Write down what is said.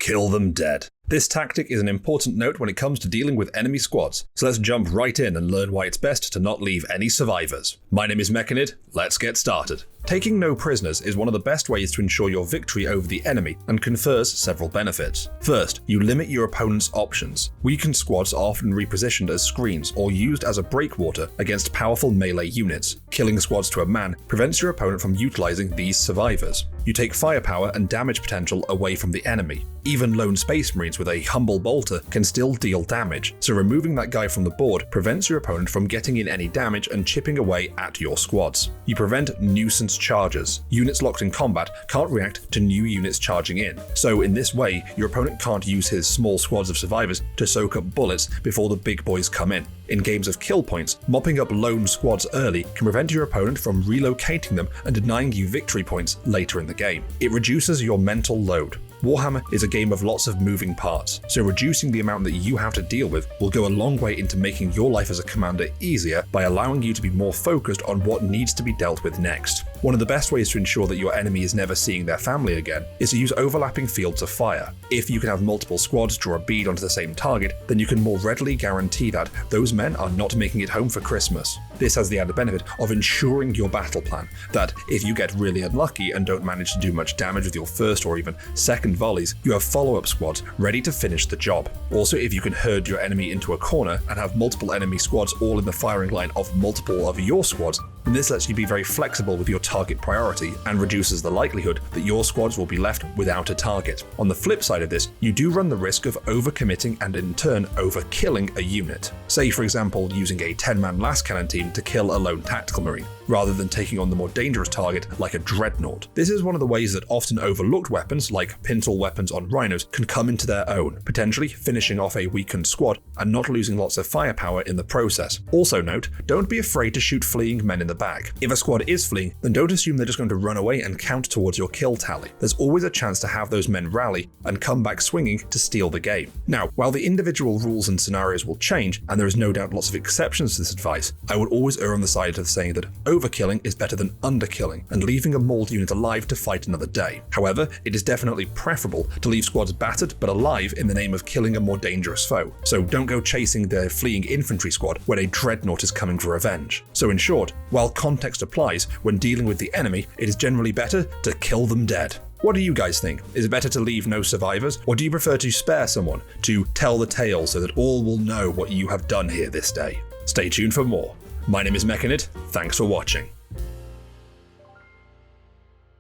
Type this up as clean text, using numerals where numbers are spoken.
kill them dead. This tactic is an important note when it comes to dealing with enemy squads, so let's jump right in and learn why it's best to not leave any survivors. My name is Mechanid, let's get started. Taking no prisoners is one of the best ways to ensure your victory over the enemy and confers several benefits. First, you limit your opponent's options. Weakened squads are often repositioned as screens or used as a breakwater against powerful melee units. Killing squads to a man prevents your opponent from utilizing these survivors. You take firepower and damage potential away from the enemy. Even lone space marines with a humble bolter can still deal damage, so removing that guy from the board prevents your opponent from getting in any damage and chipping away at your squads. You prevent nuisance charges. Units locked in combat can't react to new units charging in, so in this way, your opponent can't use his small squads of survivors to soak up bullets before the big boys come in. In games of kill points, mopping up lone squads early can prevent your opponent from relocating them and denying you victory points later in the game. It reduces your mental load. Warhammer is a game of lots of moving parts, so reducing the amount that you have to deal with will go a long way into making your life as a commander easier by allowing you to be more focused on what needs to be dealt with next. One of the best ways to ensure that your enemy is never seeing their family again is to use overlapping fields of fire. If you can have multiple squads draw a bead onto the same target, then you can more readily guarantee that those men are not making it home for Christmas. This has the added benefit of ensuring your battle plan, that if you get really unlucky and don't manage to do much damage with your first or even second volleys, you have follow-up squads ready to finish the job. Also, if you can herd your enemy into a corner and have multiple enemy squads all in the firing line of multiple of your squads, then this lets you be very flexible with your target priority and reduces the likelihood that your squads will be left without a target. On the flip side of this, you do run the risk of overcommitting and in turn overkilling a unit. Say for example using a 10-man last cannon team to kill a lone tactical marine, rather than taking on the more dangerous target like a dreadnought. This is one of the ways that often overlooked weapons like pintle weapons on rhinos can come into their own, potentially finishing off a weakened squad and not losing lots of firepower in the process. Also note, don't be afraid to shoot fleeing men in the back. If a squad is fleeing, then don't assume they're just going to run away and count towards your kill tally. There's always a chance to have those men rally and come back swinging to steal the game. Now, while the individual rules and scenarios will change, and there is no doubt lots of exceptions to this advice, I would always err on the side of saying that overkilling is better than underkilling and leaving a mauled unit alive to fight another day. However, it is definitely preferable to leave squads battered but alive in the name of killing a more dangerous foe. So don't go chasing the fleeing infantry squad when a dreadnought is coming for revenge. So in short, while context applies, when dealing with the enemy, it is generally better to kill them dead. What do you guys think? Is it better to leave no survivors, or do you prefer to spare someone to tell the tale so that all will know what you have done here this day? Stay tuned for more. My name is Mechanid, thanks for watching.